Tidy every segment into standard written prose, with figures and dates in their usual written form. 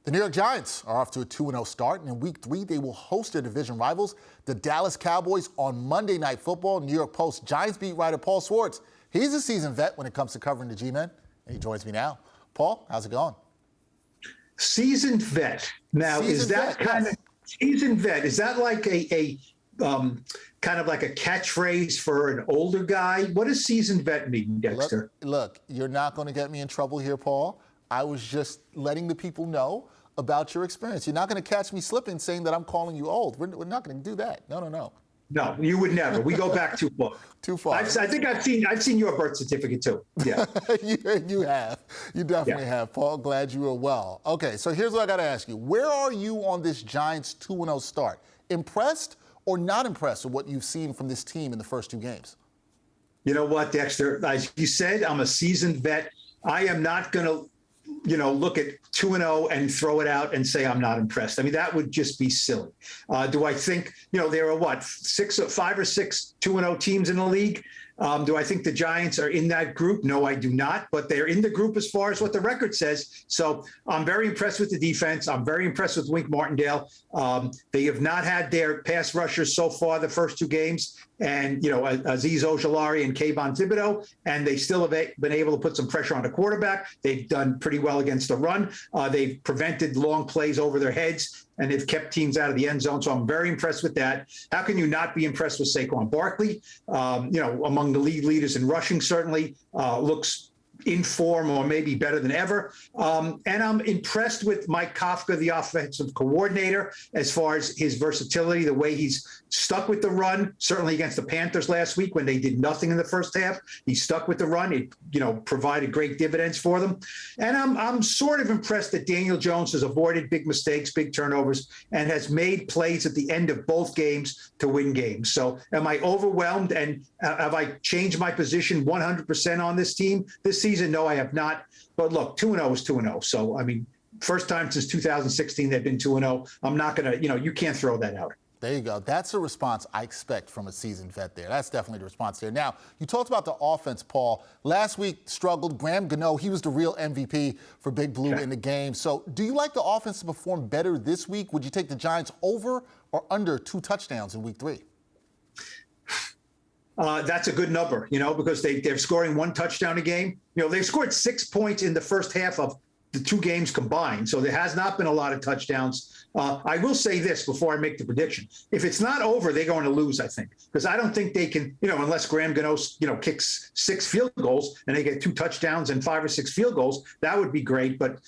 The New York Giants are off to a 2-0 start, and in Week 3, they will host their division rivals, the Dallas Cowboys, on Monday Night Football. New York Post Giants beat writer Paul Schwartz. He's a seasoned vet when it comes to covering the G-Men, and he joins me now. Paul, how's it going? Seasoned vet. Now, is that kind of seasoned vet? Is that like a kind of like a catchphrase for an older guy? What does seasoned vet mean, Dexter? Look, you're not going to get me in trouble here, Paul. I was just letting the people know about your experience. You're not going to catch me slipping saying that I'm calling you old. We're not going to do that. No. No, you would never. We go back too far. Too far. I think I've seen your birth certificate too. Yeah. You have. You definitely have, Paul. Glad you are well. Okay, so here's what I got to ask you. Where are you on this Giants 2-0 start? Impressed or not impressed with what you've seen from this team in the first two games? You know what, Dexter? As you said, I'm a seasoned vet. I am not going to look at 2-0 and throw it out and say I'm not impressed. I mean, that would just be silly. Do I think, there are 5 or 6 2-0 teams in the league? Do I think the Giants are in that group? No, I do not. But they're in the group as far as what the record says. So I'm very impressed with the defense. I'm very impressed with Wink Martindale. They have not had their pass rushers so far the first two games. And, Azeez Ojulari and Kayvon Thibodeaux, and they still have been able to put some pressure on the quarterback. They've done pretty well against the run. They've prevented long plays over their heads, and they've kept teams out of the end zone. So I'm very impressed with that. How can you not be impressed with Saquon Barkley? Among the league leaders in rushing, certainly looks in form or maybe better than ever. And I'm impressed with Mike Kafka, the offensive coordinator, as far as his versatility, the way he's stuck with the run, certainly against the Panthers last week when they did nothing in the first half. He stuck with the run. It, provided great dividends for them. And I'm sort of impressed that Daniel Jones has avoided big mistakes, big turnovers, and has made plays at the end of both games to win games. So am I overwhelmed, and have I changed my position 100% on this team this season? No, I have not. But look, 2-0 is 2-0. So, I mean, first time since 2016 they've been 2-0. I'm not going to, you can't throw that out. There you go. That's a response I expect from a seasoned vet there. That's definitely the response there. Now, you talked about the offense, Paul. Last week struggled. Graham Gano, he was the real MVP for Big Blue in the game. So do you like the offense to perform better this week? Would you take the Giants over or under 2 touchdowns in Week 3? That's a good number, because they're scoring 1 touchdown a game. They've scored 6 points in the first half of the 2 games combined. So there has not been a lot of touchdowns. I will say this before I make the prediction. If it's not over, they're going to lose, I think, because I don't think they can, unless Graham Gano, kicks 6 field goals and they get 2 touchdowns and 5 or 6 field goals, that would be great. But,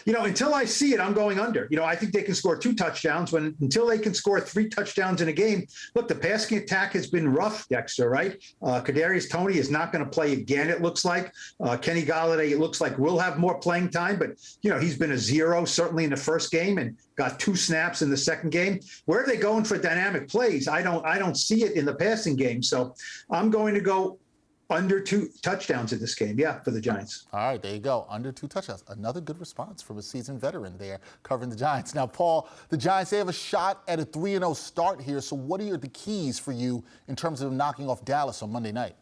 until I see it, I'm going under. I think they can score 2 touchdowns until they can score 3 touchdowns in a game. Look, the passing attack has been rough, Dexter, right? Kadarius Toney is not going to play again, it looks like. Kenny Golladay, it looks like, will have more playing time, but, he's been a 0 certainly in the first game and got 2 snaps in the second game. Where are they going for dynamic plays? I don't see it in the passing game. So I'm going to go under 2 touchdowns in this game, for the Giants. All right, there you go. Under 2 touchdowns. Another good response from a seasoned veteran there covering the Giants. Now, Paul, the Giants, they have a shot at a 3-0 start here. So what are the keys for you in terms of knocking off Dallas on Monday night?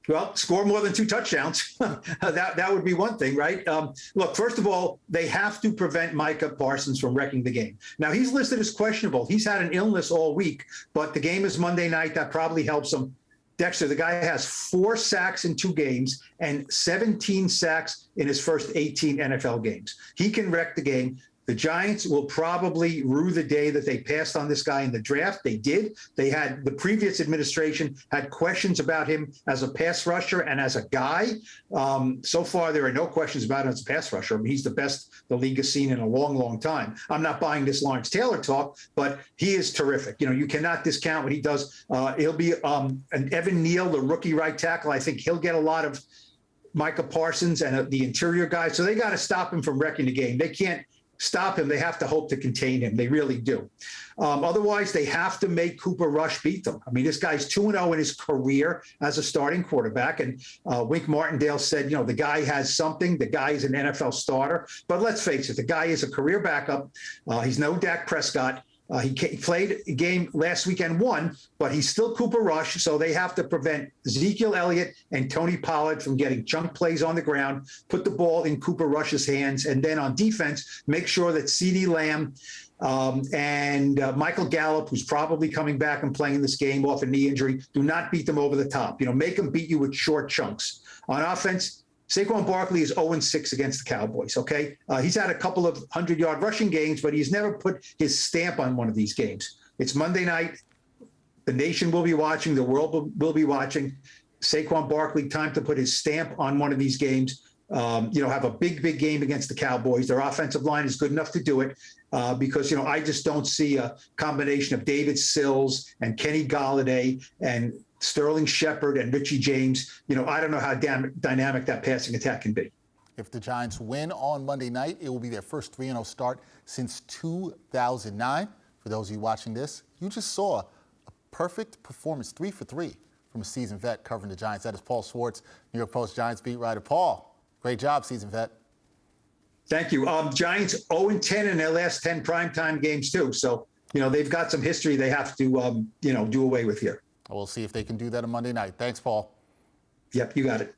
Well, score more than 2 touchdowns. that would be one thing, right? Look, first of all, they have to prevent Micah Parsons from wrecking the game. Now, he's listed as questionable. He's had an illness all week, but the game is Monday night. That probably helps him. Dexter, the guy has 4 sacks in 2 games and 17 sacks in his first 18 NFL games. He can wreck the game. The Giants will probably rue the day that they passed on this guy in the draft. They did. The previous administration had questions about him as a pass rusher and as a guy. So far, there are no questions about him as a pass rusher. I mean, he's the best the league has seen in a long, long time. I'm not buying this Lawrence Taylor talk, but he is terrific. You cannot discount what he does. He'll be an Evan Neal, the rookie right tackle. I think he'll get a lot of Micah Parsons and the interior guys. So they got to stop him from wrecking the game. They can't stop him. They have to hope to contain him. They really do. Otherwise, they have to make Cooper Rush beat them. I mean, this guy's 2-0 in his career as a starting quarterback. And Wink Martindale said, the guy has something. The guy is an NFL starter. But let's face it, the guy is a career backup. He's no Dak Prescott. Played a game last weekend, won, but he's still Cooper Rush, so they have to prevent Ezekiel Elliott and Tony Pollard from getting chunk plays on the ground, put the ball in Cooper Rush's hands, and then on defense, make sure that CeeDee Lamb and Michael Gallup, who's probably coming back and playing this game off a knee injury, do not beat them over the top. Make them beat you with short chunks. On offense, Saquon Barkley is 0-6 against the Cowboys, okay? He's had a couple of 100-yard rushing games, but he's never put his stamp on one of these games. It's Monday night. The nation will be watching. The world will be watching. Saquon Barkley, time to put his stamp on one of these games. Have a big game against the Cowboys. Their offensive line is good enough to do it because, I just don't see a combination of David Sills and Kenny Golladay and Sterling Shepard and Richie James. I don't know how dynamic that passing attack can be. If the Giants win on Monday night, it will be their first 3-0 start since 2009. For those of you watching this, you just saw a perfect performance, 3 for 3 from a seasoned vet covering the Giants. That is Paul Schwartz, New York Post Giants beat writer. Paul, great job, seasoned vet. Thank you. Giants 0-10 in their last 10 primetime games too. So, they've got some history they have to, do away with here. We'll see if they can do that on Monday night. Thanks, Paul. Yep, you got it.